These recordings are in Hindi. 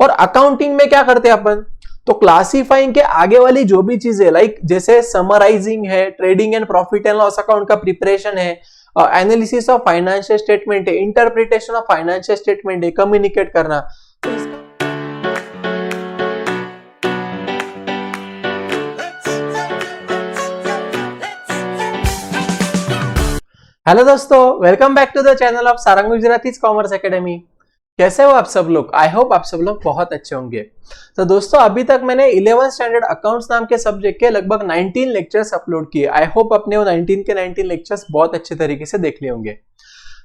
और अकाउंटिंग में क्या करते हैं अपन, तो क्लासिफाइंग के आगे वाली जो भी चीजें लाइक जैसे समराइजिंग है, trading and profit and loss account का प्रिपरेशन है, एनालिसिस ऑफ फाइनेंशियल स्टेटमेंट है, इंटरप्रिटेशन ऑफ फाइनेंशियल स्टेटमेंट है, कम्युनिकेट करना। हेलो दोस्तों, welcome back to the channel of Sarang Gujarati's commerce academy. कैसे हो आप सब लोग? आई होप आप सब लोग बहुत अच्छे होंगे। तो दोस्तों, अभी तक मैंने 11th स्टैंडर्ड अकाउंट्स नाम के सब्जेक्ट के लगभग 19 लेक्चर्स अपलोड किए। आई होप अपने वो 19 के 19 लेक्चर्स बहुत अच्छे तरीके से देख लिए होंगे।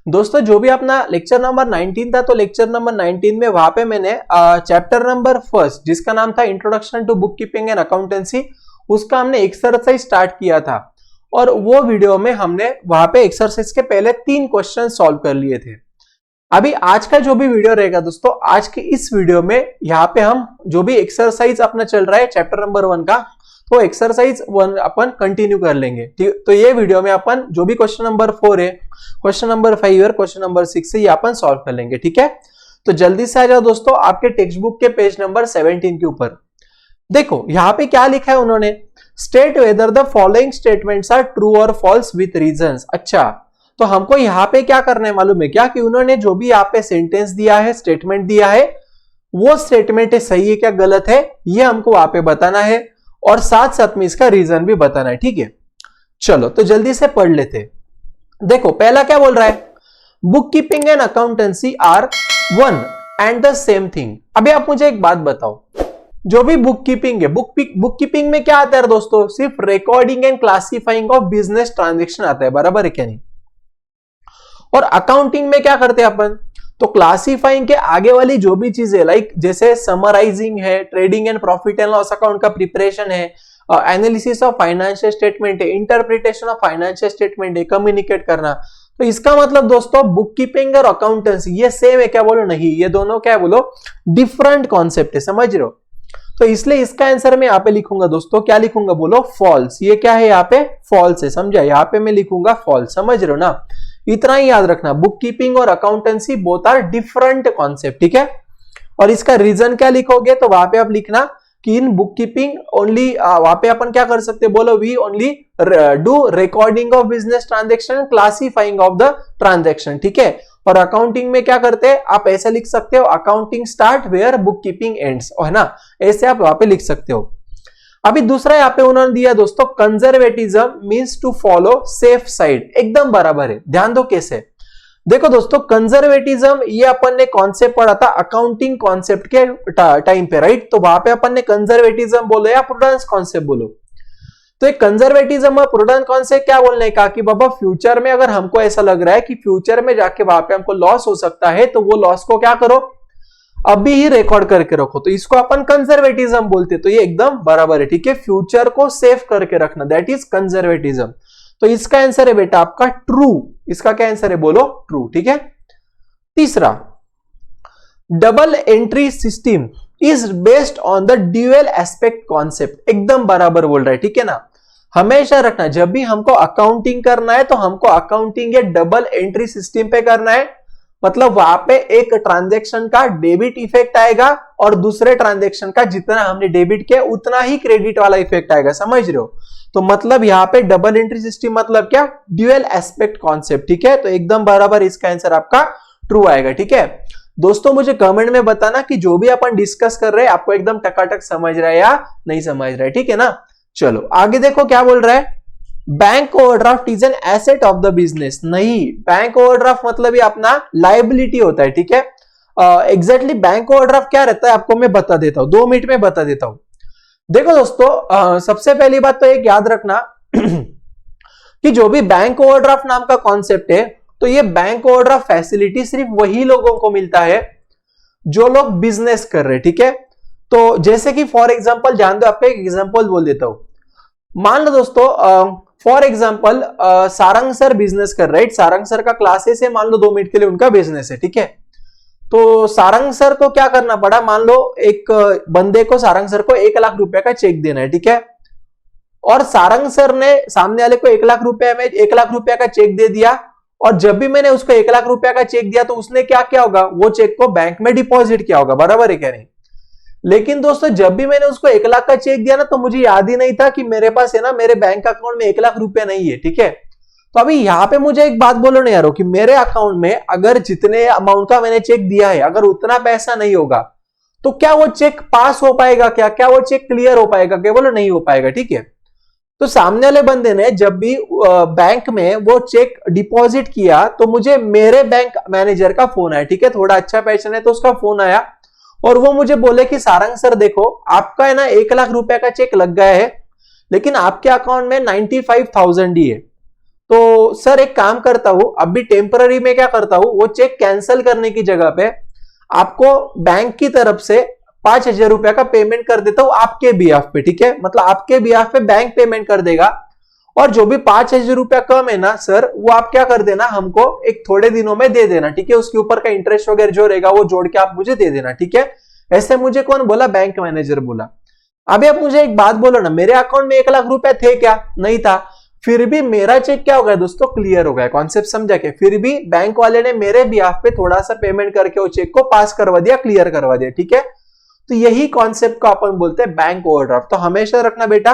दोस्तों, जो भी अपना लेक्चर नंबर 19 था, तो लेक्चर नंबर 19 में वहां पे मैंने चैप्टर नंबर 1 जिसका नाम था introduction to book keeping and accountancy, उसका हमने एक्सरसाइज स्टार्ट किया था। और वो वीडियो में हमने वहां पे एक्सरसाइज के पहले 3 क्वेश्चन सॉल्व कर लिए थे। अभी आज का जो भी वीडियो रहेगा दोस्तों, आज के इस वीडियो में यहाँ पे हम जो भी एक्सरसाइज अपना चल रहा है चैप्टर नंबर 1 का, तो एक्सरसाइज 1 अपन कंटिन्यू कर लेंगे। तो ये वीडियो में अपन जो भी क्वेश्चन नंबर 4 है, क्वेश्चन नंबर 5 और क्वेश्चन नंबर 6 है, ये अपन सॉल्व कर लेंगे। ठीक है, तो जल्दी से आ जाओ दोस्तों आपके टेक्स्ट बुक के पेज नंबर 17 के ऊपर। देखो यहाँ पे क्या लिखा है उन्होंने, state whether the following statements are true और फॉल्स विथ रीजंस। अच्छा, तो हमको यहाँ पे क्या करना है मालूम है क्या, कि उन्होंने जो भी यहाँ पे सेंटेंस दिया है, स्टेटमेंट दिया है, वो स्टेटमेंट सही है क्या गलत है, ये हमको वहां पे बताना है और साथ साथ में इसका रीजन भी बताना है। ठीक है, चलो तो जल्दी से पढ़ लेते। देखो पहला क्या बोल रहा है, book keeping and accountancy are one and the same thing. अभी आप मुझे एक बात बताओ, जो भी बुक कीपिंग है, बुक कीपिंग में क्या आता है दोस्तों, सिर्फ recording and classifying of business transaction आता है, बराबर है क्या नहीं। और अकाउंटिंग में क्या करते हैं अपन, तो क्लासिफाइंग के आगे वाली जो भी चीजें लाइक जैसे समराइजिंग है, trading and profit and loss account का प्रिपरेशन है, एनालिसिस ऑफ फाइनेंशियल स्टेटमेंट है, इंटरप्रिटेशन ऑफ फाइनेंशियल स्टेटमेंट है, कम्युनिकेट करना। तो इसका मतलब दोस्तों बुक कीपिंग और अकाउंटेंसी ये सेम है क्या, बोलो नहीं, ये दोनों क्या बोलो डिफरेंट कॉन्सेप्ट है, समझ रहे हो। तो इसलिए इसका आंसर मैं यहाँ पे लिखूंगा दोस्तों, क्या लिखूंगा बोलो, फॉल्स। ये क्या है यहाँ पे, फॉल्स है, समझा, यहाँ पे मैं लिखूंगा फॉल्स, समझ रहे हो ना। इतना ही याद रखना, बुक कीपिंग और accountancy both are different concept. ठीक है, और इसका रीजन क्या लिखोगे, तो वहां पे आप लिखना कि इन बुक कीपिंग ओनली, वहां पे अपन क्या कर सकते हैं बोलो, we only do recording of business transaction, classifying of the transaction. ठीक है, और अकाउंटिंग में क्या करते हैं, आप ऐसे लिख सकते हो, accounting start where book keeping ends, है ना, ऐसे आप वहां पे लिख सकते हो। अभी दूसरा यहाँ पे उन्होंने दिया दोस्तों, conservatism means to follow safe side, एकदम बराबर है। ध्यान दो कैसे, देखो दोस्तों, कंजर्वेटिज्म ये अपन ने कॉन्सेप्ट पढ़ा था अकाउंटिंग कॉन्सेप्ट के टाइम पे, राइट। तो वहां पे अपन ने कंजर्वेटिज्म बोलो या प्रूडेंस कॉन्सेप्ट बोलो। तो एक कंजर्वेटिज्म और प्रूडेंस कॉन्सेप्ट क्या बोलने का, कि बाबा फ्यूचर में अगर हमको ऐसा लग रहा है कि फ्यूचर में जाके वहां पे हमको लॉस हो सकता है, तो वो लॉस को क्या करो, अभी ही रिकॉर्ड करके रखो, तो इसको अपन कंजर्वेटिज्म बोलते। तो ये एकदम बराबर है। ठीक है, फ्यूचर को सेव करके रखना, दैट इज कंजर्वेटिज्म। तो इसका आंसर है बेटा आपका ट्रू। इसका क्या आंसर है बोलो, ट्रू। ठीक है, तीसरा, double entry system is based on the dual aspect concept, एकदम बराबर बोल रहा है। ठीक है ना, हमेशा रखना, जब भी हमको अकाउंटिंग करना है तो हमको अकाउंटिंग या डबल एंट्री सिस्टम पे करना है। मतलब वहां पे एक ट्रांजैक्शन का डेबिट इफेक्ट आएगा और दूसरे ट्रांजैक्शन का जितना हमने डेबिट किया उतना ही क्रेडिट वाला इफेक्ट आएगा, समझ रहे हो। तो मतलब यहाँ पे डबल एंट्री सिस्टम मतलब क्या, ड्यूअल एस्पेक्ट कॉन्सेप्ट। ठीक है, तो एकदम बराबर इसका आंसर आपका ट्रू आएगा। ठीक है दोस्तों, मुझे कमेंट में बताना कि जो भी अपन डिस्कस कर रहे हैं आपको एकदम टकाटक समझ रहा है या नहीं समझ रहा है। ठीक है ना, चलो आगे देखो क्या बोल रहा है, bank overdraft is an asset of the business. नहीं, बैंक ओवरड्राफ्ट मतलब ये अपना लायबिलिटी होता है। ठीक है, एग्जैक्टली बैंक ओवरड्राफ्ट क्या रहता है आपको मैं बता देता हूं, 2 मिनट में बता देता हूं। देखो दोस्तों, सबसे पहली बात तो एक याद रखना कि जो भी बैंक ओवरड्राफ्ट नाम का कॉन्सेप्ट है, तो ये बैंक ओवरड्राफ्ट फैसिलिटी सिर्फ वही लोगों को मिलता है जो लोग बिजनेस कर रहे हैं। ठीक है, तो जैसे कि फॉर एग्जांपल, ध्यान दो, आपको एक एग्जांपल बोल देता हूं। मान लो दोस्तों, for example Sarang sir business कर रहे हैं, सारंग सर का क्लासेस है, मान लो 2 मिनट के लिए उनका बिजनेस है। ठीक है, तो सारंग सर को क्या करना पड़ा, मान लो एक बंदे को, सारंग सर को 1 लाख रुपए का चेक देना है। ठीक है, और सारंग सर ने सामने वाले को 1 लाख रुपए में 1 लाख रुपए का चेक दे दिया, और जब भी मैंने उसको 1 लाख रुपए का चेक दिया तो उसने क्या किया होगा, वो चेक को बैंक में डिपॉजिट किया होगा, बराबर है क्या नहीं। लेकिन दोस्तों जब भी मैंने उसको 1 लाख का चेक दिया ना, तो मुझे याद ही नहीं था कि मेरे पास है ना मेरे बैंक अकाउंट में 1 लाख रुपया नहीं है, ठीक है। तो अभी यहाँ पे मुझे एक बात बोलो ना यारो, कि मेरे अकाउंट में अगर जितने अमाउंट का मैंने चेक दिया है, अगर उतना पैसा नहीं होगा तो क्या वो चेक पास हो पाएगा? क्या वो चेक क्लियर हो पाएगा? क्या बोलो? नहीं हो पाएगा, ठीक है। तो सामने वाले बंदे ने जब भी बैंक में वो चेक डिपॉजिट किया, तो मुझे मेरे बैंक मैनेजर का फोन आया, ठीक है। थोड़ा अच्छा पहचान है तो उसका फोन आया, और वो मुझे बोले कि सारंग सर देखो, आपका है ना 1 लाख रुपए का चेक लग गया है, लेकिन आपके अकाउंट में 95,000 ही है। तो सर एक काम करता हूं, अभी टेम्पररी में क्या करता हूं, वो चेक कैंसिल करने की जगह पे आपको बैंक की तरफ से 5,000 रुपया का पेमेंट कर देता हूं आपके बिहाफ पे, ठीक है। मतलब आपके बिहाफ पे बैंक पेमेंट कर देगा, और जो भी 5,000 रुपया कम है ना सर, वो आप क्या कर देना, हमको एक थोड़े दिनों में दे देना, ठीक है। उसके ऊपर का इंटरेस्ट वगैरह जो रहेगा वो जोड़ के आप मुझे दे देना, ठीक है। ऐसे मुझे कौन बोला? बैंक मैनेजर बोला। अभी आप मुझे एक बात बोलो ना, मेरे अकाउंट में 1 लाख रुपया थे क्या? नहीं था। फिर भी मेरा चेक क्या हो गया दोस्तों? क्लियर हो गया। कॉन्सेप्ट समझा के? फिर भी बैंक वाले ने मेरे बिहाफ पे थोड़ा सा पेमेंट करके वो चेक को पास करवा दिया, क्लियर करवा दिया, ठीक है। तो यही कॉन्सेप्ट को अपन बोलते हैं बैंक ओवरड्राफ्ट। तो हमेशा रखना बेटा,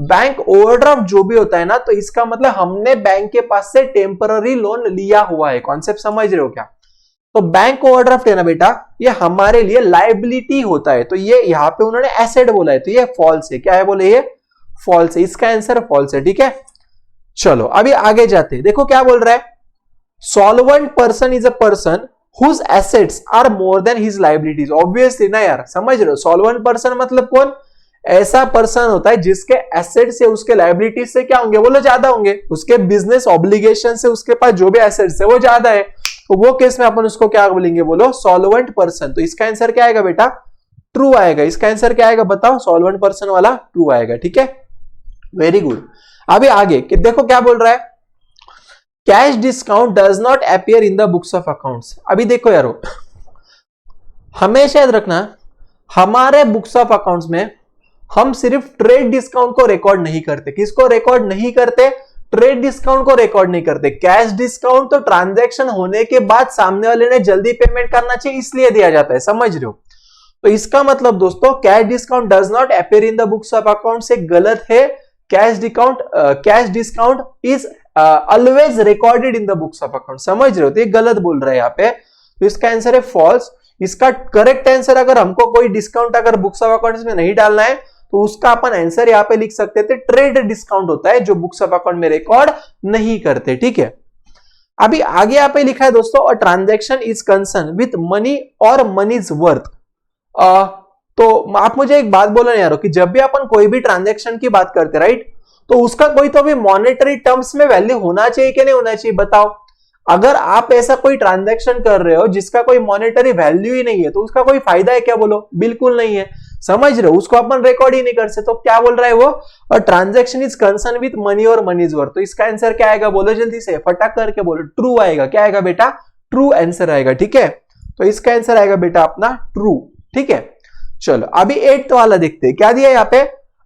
बैंक ओवरड्राफ्ट जो भी होता है ना, तो इसका मतलब हमने बैंक के पास से टेम्पररी लोन लिया हुआ है। कॉन्सेप्ट समझ रहे हो क्या? तो बैंक ओवरड्राफ्ट है ना बेटा, ये हमारे लिए लायबिलिटी होता है। तो ये यहाँ पे उन्होंने एसेट बोला है, तो ये फॉल्स है। क्या है बोले? ये फॉल्स है। इसका आंसर फॉल्स है, ठीक है। चलो अभी आगे जाते हैं। देखो क्या बोल रहा है, solvent person is a person whose assets are more than his liabilities। Obviously ना यार, समझ रहे हो? सॉल्वेंट पर्सन मतलब कौन? ऐसा पर्सन होता है जिसके एसेट से उसके लाइबिलिटीज से क्या होंगे? बोलो ज्यादा होंगे। उसके बिजनेस ऑब्लिगेशन से उसके पास जो भी एसेट्स है वो ज्यादा है, तो वो केस में अपन उसको क्या बोलेंगे? बोलो सॉल्वेंट पर्सन। तो इसका आंसर क्या आएगा बेटा? ट्रू आएगा। इसका आंसर क्या आएगा बताओ? सॉल्वेंट पर्सन वाला ट्रू आएगा, ठीक है। Very good. अभी आगे कि देखो क्या बोल रहा है, cash discount does not appear in the books of accounts. अभी देखो यारो, हमेशा याद रखना, हमारे बुक्स ऑफ अकाउंट्स में हम सिर्फ ट्रेड डिस्काउंट को रिकॉर्ड नहीं करते। किसको रिकॉर्ड नहीं करते? ट्रेड डिस्काउंट को रिकॉर्ड नहीं करते। कैश डिस्काउंट तो ट्रांजैक्शन होने के बाद सामने वाले ने जल्दी पेमेंट करना चाहिए इसलिए दिया जाता है, समझ रहे हो? तो इसका मतलब दोस्तों, cash discount does not appear in the books of accounts से गलत है। Cash discount is always recorded in the books of account. समझ रहे हो? तो ये गलत बोल रहा है यहाँ पे, तो इसका आंसर है फॉल्स। इसका करेक्ट आंसर, अगर हमको कोई डिस्काउंट अगर बुक्स ऑफ अकाउंट्स में नहीं डालना है, तो उसका अपन आंसर यहाँ पे लिख सकते थे, ट्रेड डिस्काउंट होता है जो बुक्स ऑफ अकाउंट में रिकॉर्ड नहीं करते, ठीक है। अभी आगे यहाँ पे लिखा है दोस्तों, a transaction is concern with money और मनीज वर्थ। तो आप मुझे एक बात बोलो यारो, कि जब भी अपन कोई भी ट्रांजैक्शन की बात करते, राइट, तो उसका कोई तो भी मॉनेटरी टर्म्स में वैल्यू होना चाहिए कि नहीं होना चाहिए? बताओ। अगर आप ऐसा कोई ट्रांजैक्शन कर रहे हो जिसका कोई मॉनेटरी वैल्यू ही नहीं है, तो उसका कोई फायदा है क्या? बोलो बिल्कुल नहीं है। समझ रहे हो? उसको अपन रिकॉर्ड ही नहीं कर सकते। तो क्या बोल रहा है वो? A transaction is concern with money और मनीज वर्थ। तो इसका आंसर क्या आएगा? बोलो जल्दी से, फटाक करके बोलो। ट्रू आएगा। क्या आएगा बेटा? ट्रू आंसर आएगा, ठीक है। तो इसका आंसर आएगा बेटा अपना ट्रू, ठीक है। चलो अभी 8th वाला देखते हैं, क्या दिया यहाँ पे?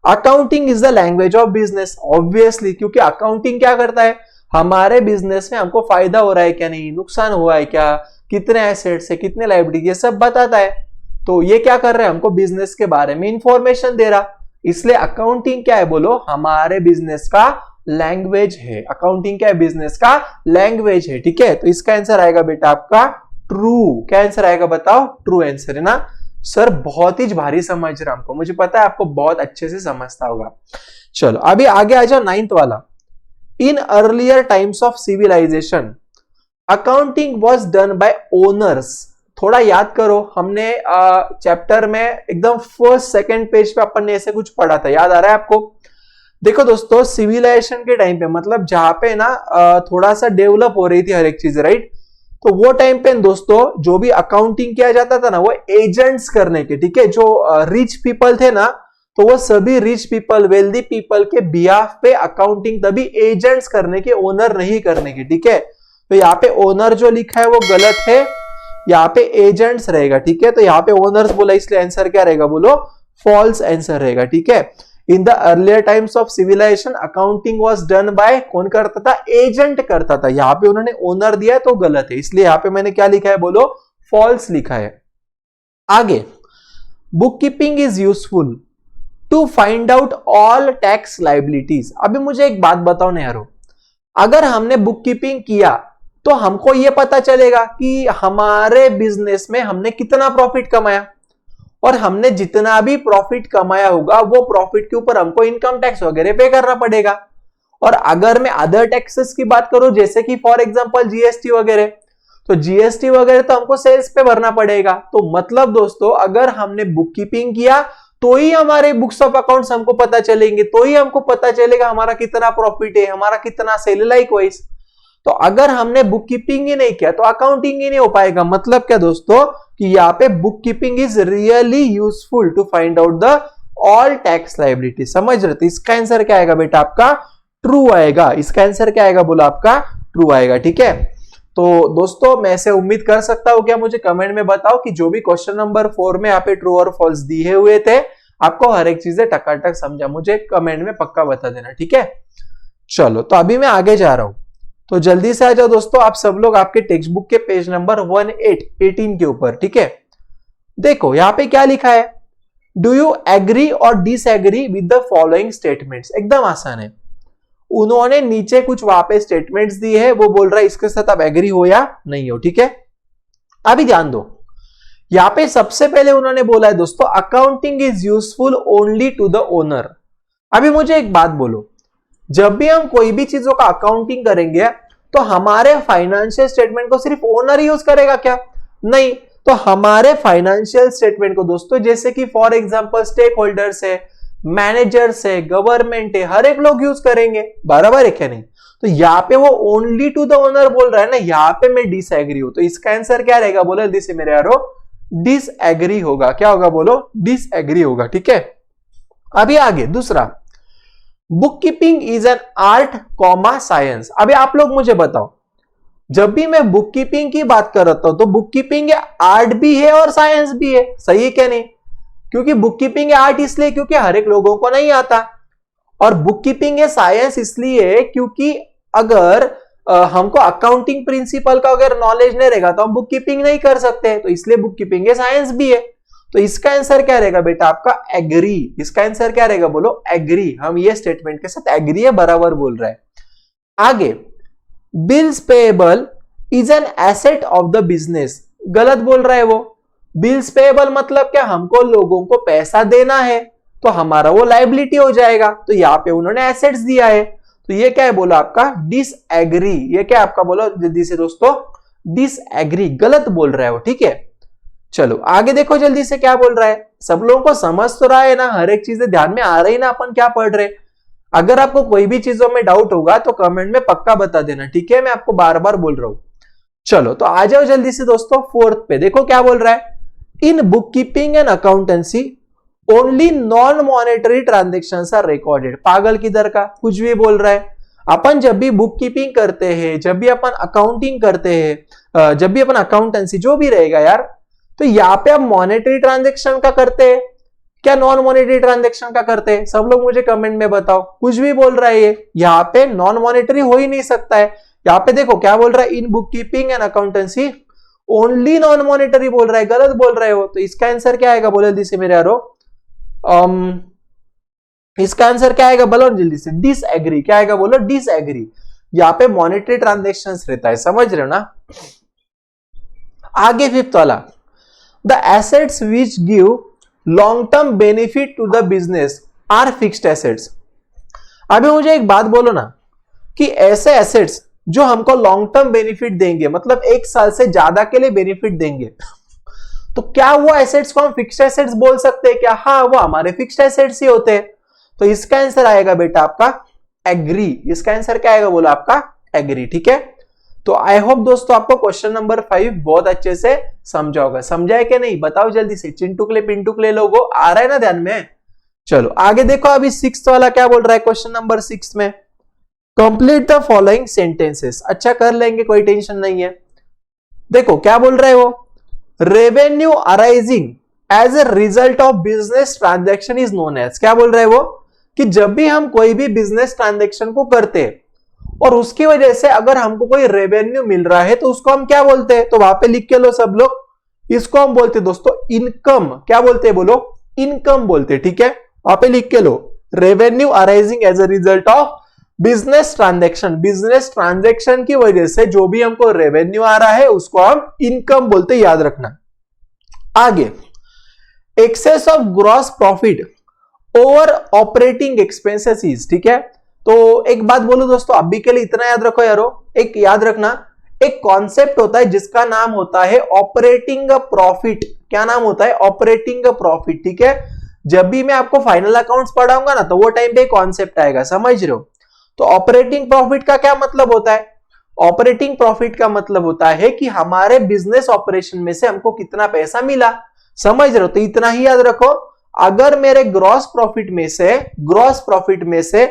Accounting is the language of business. Obviously, क्योंकि अकाउंटिंग क्या करता है? हमारे बिजनेस में हमको फायदा हो रहा है क्या नहीं, नुकसान हुआ है क्या, कितने एसेट्स है, कितने लायबिलिटी, ये सब बताता है। तो ये क्या कर रहा है? हमको बिजनेस के बारे में इंफॉर्मेशन दे रहा। इसलिए अकाउंटिंग क्या है? बोलो हमारे बिजनेस का लैंग्वेज है। अकाउंटिंग क्या है? बिजनेस का लैंग्वेज है, ठीक है। तो इसका आंसर आएगा बेटा आपका ट्रू। क्या आंसर आएगा बताओ? ट्रू आंसर है ना। सर बहुत ही भारी समझ रहा हमको, मुझे पता है आपको बहुत अच्छे से समझता होगा। चलो अभी आगे आ जाओ 9th वाला। In earlier times of civilization accounting was done by owners. थोड़ा याद करो, हमने चैप्टर में एकदम फर्स्ट सेकंड पेज पे अपन ने ऐसे कुछ पढ़ा था, याद आ रहा है आपको? देखो दोस्तों, सिविलाइजेशन के टाइम पे मतलब जहां पे ना थोड़ा सा डेवलप हो रही थी हर एक चीज, राइट, तो वो टाइम पे दोस्तों जो भी अकाउंटिंग किया जाता था ना, वो एजेंट्स करने के, ठीक है। जो रिच पीपल थे ना, तो वो सभी रिच पीपल, वेल्दी पीपल के बिहाफ पे अकाउंटिंग तभी एजेंट्स करने के, ओनर नहीं करने के, ठीक है। तो यहाँ पे ओनर जो लिखा है वो गलत है, यहाँ पे एजेंट्स रहेगा, ठीक है। तो यहाँ पे ओनर्स बोला, इसलिए आंसर क्या रहेगा? बोलो फॉल्स आंसर रहेगा, ठीक है। In the earlier times of civilization accounting was done by, कौन करता था? एजेंट करता था। यहाँ पे उन्होंने ओनर दिया है तो गलत है, इसलिए यहाँ पे मैंने क्या लिखा है? बोलो फॉल्स लिखा है। आगे book keeping is useful to find out all tax liabilities. अभी मुझे एक बात बताओ नेहरू, अगर हमने बुक कीपिंग किया तो हमको यह पता चलेगा कि हमारे बिजनेस में हमने कितना प्रॉफिट कमाया, और हमने जितना भी प्रॉफिट कमाया होगा वो प्रॉफिट के ऊपर हमको इनकम टैक्स वगैरह पे करना पड़ेगा। और अगर मैं अदर टैक्सेस की बात करूं जैसे कि फॉर एग्जांपल जीएसटी वगैरह, तो जीएसटी वगैरह तो हमको सेल्स पे भरना पड़ेगा। तो मतलब दोस्तों अगर हमने बुक कीपिंग किया तो ही हमारे बुक्स ऑफ अकाउंट्स हमको पता चलेंगे, तो ही हमको पता चलेगा हमारा कितना प्रॉफिट है, हमारा कितना सेल, लाइक वाइज। तो अगर हमने बुक कीपिंग ही नहीं किया तो अकाउंटिंग ही नहीं हो पाएगा। मतलब क्या दोस्तों कि यहाँ पे book keeping is really useful to find out the all tax liability. समझ रहे? तो इसका आंसर क्या आएगा बेटा आपका? ट्रू आएगा। इसका आंसर क्या आएगा बोला आपका? ट्रू आएगा। ठीक है, तो दोस्तों मैं ऐसे उम्मीद कर सकता हूं क्या? मुझे कमेंट में बताओ कि जो भी क्वेश्चन नंबर 4 में यहाँ पे ट्रू और फॉल्स दिए हुए थे आपको हर एक चीजें टकाटक समझा, मुझे कमेंट में पक्का बता देना। ठीक है, चलो तो अभी मैं आगे जा रहा हूं, तो जल्दी से आ जाओ दोस्तों आप सब लोग आपके टेक्स्ट बुक के पेज नंबर 18 के ऊपर। ठीक है, देखो यहां पे क्या लिखा है, डू यू एग्री और disagree with the following statements. एकदम आसान है, उन्होंने नीचे कुछ वहां पे स्टेटमेंट्स दिए है, वो बोल रहा है इसके साथ आप एग्री हो या नहीं हो। ठीक है, अभी ध्यान दो, यहां पे सबसे पहले उन्होंने बोला है दोस्तों accounting is useful only to the owner. अभी मुझे एक बात बोलो, जब भी हम कोई भी चीजों का अकाउंटिंग करेंगे तो हमारे फाइनेंशियल स्टेटमेंट को सिर्फ ओनर यूज करेगा क्या? नहीं, तो हमारे फाइनेंशियल स्टेटमेंट को दोस्तों जैसे कि फॉर एग्जांपल स्टेक होल्डर्स है, मैनेजर्स है, गवर्नमेंट है, हर एक लोग यूज करेंगे। बराबर है क्या नहीं? तो यहाँ पे वो ओनली टू द ओनर बोल रहा है ना, यहाँ पे मैं डिसएग्री हूं, तो इसका आंसर क्या रहेगा बोलो जल्दी से मेरे यारो? डिसएग्री होगा। क्या होगा बोलो? डिसएग्री होगा। ठीक है, अभी आगे दूसरा, book keeping is an art comma science. अभी आप लोग मुझे बताओ, जब भी मैं बुक कीपिंग की बात कर रहा हूं तो बुक कीपिंग आर्ट भी है और साइंस भी है, सही है क्या नहीं? क्योंकि बुक कीपिंग आर्ट इसलिए क्योंकि हर एक लोगों को नहीं आता, और बुक कीपिंग है साइंस इसलिए क्योंकि अगर हमको अकाउंटिंग प्रिंसिपल का अगर नॉलेज नहीं रहेगा तो हम बुक कीपिंग नहीं कर सकते, तो इसलिए बुक कीपिंग है साइंस भी है। तो इसका आंसर क्या रहेगा बेटा आपका? एग्री। इसका आंसर क्या रहेगा बोलो? एग्री। हम ये स्टेटमेंट के साथ एग्री है, बराबर बोल रहा है। आगे, bills payable is an asset of the business. गलत बोल रहा है वो। बिल्स पेएबल मतलब क्या? हमको लोगों को पैसा देना है तो हमारा वो लायबिलिटी हो जाएगा, तो यहाँ पे उन्होंने एसेट्स दिया है, तो ये क्या है बोला आपका? डिसएग्री। ये क्या आपका बोलो जल्दी से दोस्तों? डिसएग्री। गलत बोल रहा है वो। ठीक है, चलो आगे देखो जल्दी से क्या बोल रहा है। सब लोगों को समझ तो रहा है ना, हर एक चीजें ध्यान में आ रही ना अपन क्या पढ़ रहे? अगर आपको कोई भी चीजों में डाउट होगा तो कमेंट में पक्का बता देना। ठीक है, मैं आपको बार बार बोल रहा हूं। चलो तो आ जाओ जल्दी से दोस्तों 4th पे। देखो क्या बोल रहा है, in book keeping and accountancy only non monetary transactions are recorded. पागल किधर का, कुछ भी बोल रहा है। अपन जब भी बुक कीपिंग करते हैं, जब भी अपन अकाउंटिंग करते हैं, जब भी अपन अकाउंटेंसी जो भी रहेगा यार, तो यहाँ पे आप मॉनेटरी ट्रांजेक्शन का करते हैं क्या नॉन मॉनेटरी ट्रांजेक्शन का करते हैं? सब लोग मुझे कमेंट में बताओ। कुछ भी बोल रहा है ये, यहाँ पे नॉन मॉनेटरी हो ही नहीं सकता है। यहाँ पे देखो क्या बोल रहा है, in book keeping and accountancy only non monetary बोल रहा है, गलत बोल रहे हो। तो इसका आंसर क्या आएगा बोलो जल्दी से मेरे यारो? इसका आंसर क्या आएगा बोलो जल्दी से? डिसएग्री। क्या आएगा बोलो? डिसएग्री। यहाँ पे मॉनेटरी ट्रांजेक्शंस रहता है, समझ रहे हो ना? आगे 5th वाला, the assets which give long term benefit to the business are fixed assets. अभी मुझे एक बात बोलो ना, कि ऐसे एसेट्स जो हमको लॉन्ग टर्म बेनिफिट देंगे, मतलब 1 साल से ज्यादा के लिए बेनिफिट देंगे, तो क्या वो एसेट्स को हम फिक्स्ड एसेट्स बोल सकते हैं क्या? हाँ, वो हमारे फिक्स्ड एसेट्स ही होते हैं। तो इसका आंसर आएगा बेटा आपका एग्री। इसका आंसर क्या आएगा बोला आपका? एग्री। ठीक है, तो आई होप दोस्तों आपको क्वेश्चन नंबर 5 बहुत अच्छे से समझा होगा। समझा है कि नहीं बताओ जल्दी से? चिंटुकले पिंटुकले लोगो आ रहा है ना ध्यान में? चलो आगे देखो, अभी 6th वाला क्या बोल रहा है क्वेश्चन नंबर 6 में, कंप्लीट द फॉलोइंग सेंटेंसेस। अच्छा कर लेंगे, कोई टेंशन नहीं है। देखो क्या बोल रहा है वो, revenue arising as a result of business transaction is known as. क्या बोल रहा है वो, कि जब भी हम कोई भी बिजनेस ट्रांजेक्शन को करते हैं और उसकी वजह से अगर हमको कोई रेवेन्यू मिल रहा है तो उसको हम क्या बोलते हैं? तो वहां पे लिख के लो सब लोग, इसको हम बोलते हैं दोस्तों इनकम। क्या बोलते हैं बोलो? इनकम बोलते हैं। ठीक है, वहां पे लिख के लो, revenue arising as a result of business transaction. Business transaction की वजह से जो भी हमको रेवेन्यू आ रहा है उसको हम इनकम बोलते, याद रखना। आगे, excess of gross profit over operating expenses. ठीक है, तो एक बात बोलूं दोस्तों, अभी के लिए इतना याद रखो यारो, एक याद रखना, एक कॉन्सेप्ट होता है जिसका नाम होता है ऑपरेटिंग प्रॉफिट। क्या नाम होता है? Operating profit. ठीक है, जब भी मैं आपको फाइनल अकाउंट्स पढ़ाऊंगा ना, तो वो टाइम पे कॉन्सेप्ट आएगा, समझ रहे हो? तो ऑपरेटिंग प्रॉफिट का क्या मतलब होता है? ऑपरेटिंग प्रॉफिट का मतलब होता है कि हमारे बिजनेस ऑपरेशन में से हमको कितना पैसा मिला, समझ रहे हो? तो इतना ही याद रखो, अगर मेरे ग्रॉस प्रॉफिट में से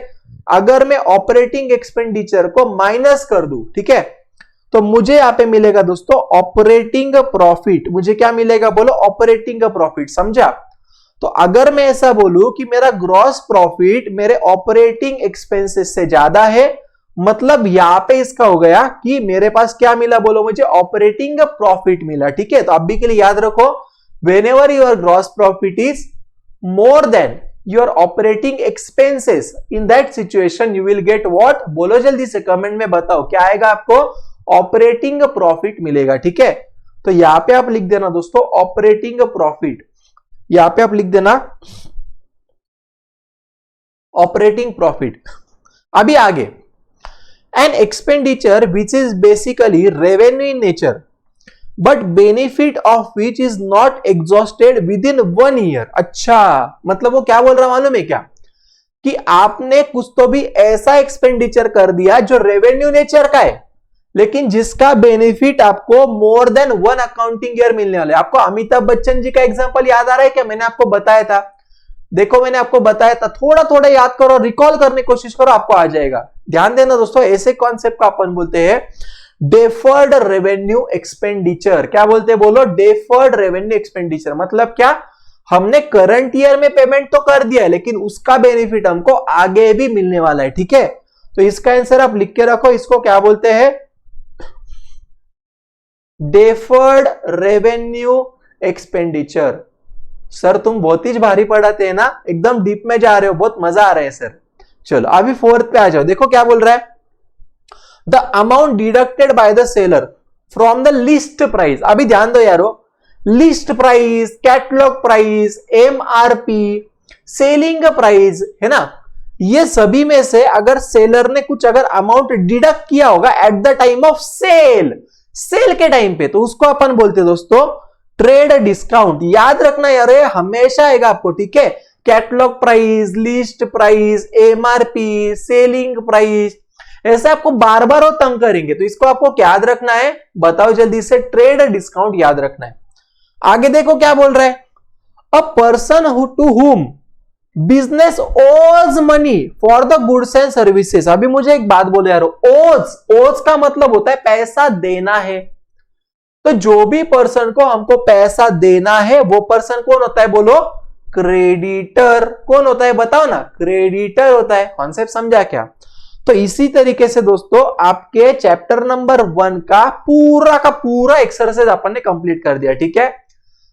अगर मैं ऑपरेटिंग एक्सपेंडिचर को माइनस कर दूं, ठीक है, तो मुझे यहां पे मिलेगा दोस्तों ऑपरेटिंग प्रॉफिट। मुझे क्या मिलेगा बोलो? Operating profit. समझा? तो अगर मैं ऐसा बोलूं कि मेरा ग्रॉस प्रॉफिट मेरे ऑपरेटिंग एक्सपेंसेस से ज्यादा है, मतलब यहां पे इसका हो गया कि मेरे पास क्या मिला बोलो? मुझे ऑपरेटिंग प्रॉफिट मिला। ठीक है, तो अभी के लिए याद रखो, whenever your gross profit is more than your operating expenses, in that situation you will get what? बोलो जल्दी से, कमेंट में बताओ क्या आएगा आपको? ऑपरेटिंग प्रॉफिट मिलेगा। ठीक है, तो यहां पे आप लिख देना दोस्तों ऑपरेटिंग प्रॉफिट, यहां पे आप लिख देना ऑपरेटिंग प्रॉफिट। अभी आगे, an expenditure which is basically revenue in nature but benefit of which is not exhausted with in 1 year. अच्छा, मतलब वो क्या बोल रहा मालूम है क्या? कि आपने कुछ तो भी ऐसा एक्सपेंडिचर कर दिया जो रेवेन्यू नेचर का है, लेकिन जिसका बेनिफिट आपको मोर देन 1 अकाउंटिंग ईयर मिलने वाले। आपको अमिताभ बच्चन जी का एग्जांपल याद आ रहा है क्या? मैंने आपको बताया था, देखो मैंने आपको बताया था, थोड़ा थोड़ा याद करो, रिकॉल करने की कोशिश करो, आपको आ जाएगा। ध्यान देना दोस्तों, ऐसे कॉन्सेप्ट को अपन बोलते हैं डेफर्ड रेवेन्यू एक्सपेंडिचर। क्या बोलते हैं बोलो? Deferred revenue expenditure. मतलब क्या? हमने करंट ईयर में पेमेंट तो कर दिया है, लेकिन उसका बेनिफिट हमको आगे भी मिलने वाला है। ठीक है, तो इसका आंसर आप लिख के रखो, इसको क्या बोलते हैं? Deferred revenue expenditure. सर तुम बहुत ही भारी पढ़ाते हैं ना, एकदम डीप में जा रहे हो, बहुत मजा आ रहा है सर। चलो अभी 4th पे आ जाओ, देखो क्या बोल रहा है, the amount deducted by the seller from the list price. अभी ध्यान दो यारो, list price, catalogue price, MRP, selling price, है ना, ये सभी में से अगर सेलर ने कुछ अगर अमाउंट डिडक्ट किया होगा at the time of sale, sale के टाइम पे, तो उसको अपन बोलते हैं दोस्तों ट्रेड डिस्काउंट। याद रखना यार, ये हमेशा आएगा आपको। ठीक है, catalogue price, list price, MRP, selling price, ऐसे आपको बार बार वो तंग करेंगे, तो इसको आपको क्या याद रखना है? बताओ जल्दी से, ट्रेड डिस्काउंट याद रखना है। आगे देखो क्या बोल रहा है, a person to whom business owes money for the goods and services. अभी मुझे एक बात बोले यार, ओज का मतलब होता है पैसा देना है। तो जो भी पर्सन को हमको पैसा देना है वो पर्सन कौन होता है बोलो? क्रेडिटर। कौन होता है बताओ ना? क्रेडिटर होता है। कॉन्सेप्ट समझा क्या? तो इसी तरीके से दोस्तों आपके चैप्टर नंबर 1 का पूरा एक्सरसाइज अपन ने कंप्लीट कर दिया। ठीक है,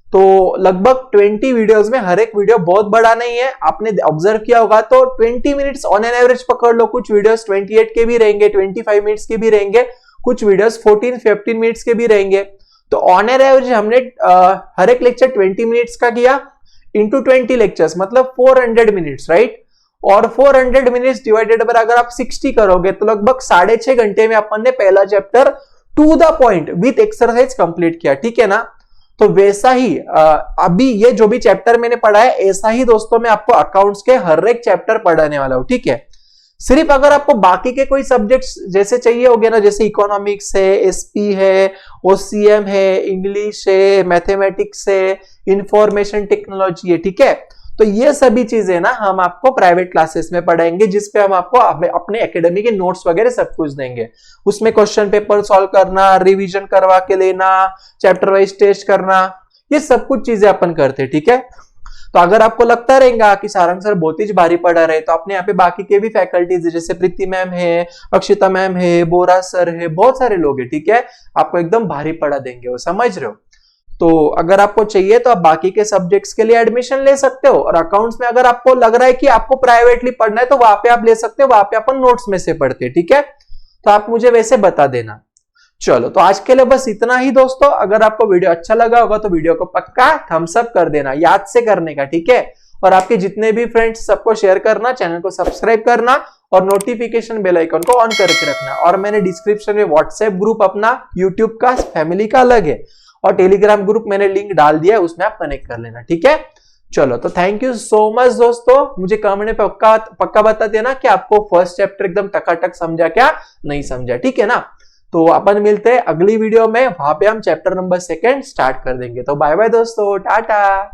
तो लगभग 20 वीडियोस में, हर एक वीडियो बहुत बड़ा नहीं है, आपने ऑब्जर्व किया होगा, तो 20 मिनट्स ऑन एन एवरेज पकड़ लो। कुछ वीडियोस 28 के भी रहेंगे, 25 मिनट्स के भी रहेंगे, कुछ वीडियोस 14-15 मिनट्स के भी रहेंगे। तो ऑन एन एवरेज हमने हर एक लेक्चर 20 मिनट्स का किया इंटू 20 लेक्चर्स, मतलब 400 मिनट्स, राइट। और 400 मिनट्स डिवाइडेड पर अगर आप 60 करोगे तो लगभग 6.5 घंटे में अपन ने पहला chapter two the point with exercise complete किया। ठीक है ना, तो वैसा ही अभी ये जो भी चैप्टर मैंने पढ़ा है, ऐसा ही दोस्तों मैं आपको अकाउंट्स के हर एक चैप्टर पढ़ाने वाला हूं। ठीक है, सिर्फ अगर आपको बाकी के कोई सब्जेक्ट्स जैसे चाहिए होगे ना, जैसे इकोनॉमिक्स है, एसपी है, ओसीएम है, इंग्लिश है, मैथमेटिक्स है, इंफॉर्मेशन टेक्नोलॉजी है, ठीक है, तो ये सभी चीजें ना हम आपको प्राइवेट क्लासेस में पढ़ाएंगे, जिसपे हम आपको अपने एकेडमी के नोट्स वगैरह सब कुछ देंगे। उसमें क्वेश्चन पेपर सॉल्व करना, रिवीजन करवा के लेना, चैप्टर वाइज टेस्ट करना, ये सब कुछ चीजें अपन करते हैं। ठीक है, तो अगर आपको लगता रहेगा कि सारंग सर बहुत ही भारी पढ़ा रहे, तो अपने यहाँ पे बाकी के भी फैकल्टीज जैसे प्रीति मैम है, अक्षिता मैम है, बोरा सर है, बहुत सारे लोग हैं। ठीक है, आपको एकदम भारी पढ़ा देंगे, वो समझ रहे हो। तो अगर आपको चाहिए तो आप बाकी के सब्जेक्ट्स के लिए एडमिशन ले सकते हो, और अकाउंट्स में अगर आपको लग रहा है कि आपको प्राइवेटली पढ़ना है तो वहां पे आप ले सकते हो, वहां पे अपन नोट्स में से पढ़ते हैं, ठीक है। तो आप मुझे वैसे बता देना। चलो तो आज के लिए बस इतना ही दोस्तों। अगर आपको वीडियो अच्छा लगा होगा तो वीडियो को पक्का थम्स अप कर देना, याद से करने का, ठीक है। और आपके जितने भी फ्रेंड्स सबको शेयर करना, चैनल को सब्सक्राइब करना और नोटिफिकेशन बेल आइकन को ऑन करके रखना। और मैंने डिस्क्रिप्शन में व्हाट्सएप ग्रुप अपना यूट्यूब का फैमिली का अलग है, और टेलीग्राम ग्रुप मैंने लिंक डाल दिया है, उसमें आप कनेक्ट कर लेना, ठीक है। चलो तो थैंक यू सो मच दोस्तों। मुझे कमेंट में पक्का बता देना कि आपको फर्स्ट चैप्टर एकदम टकाटक समझा क्या नहीं समझा, ठीक है ना। तो अपन मिलते हैं अगली वीडियो में, वहां पे हम चैप्टर नंबर 2 स्टार्ट कर देंगे। तो बाय बाय दोस्तों, टाटा।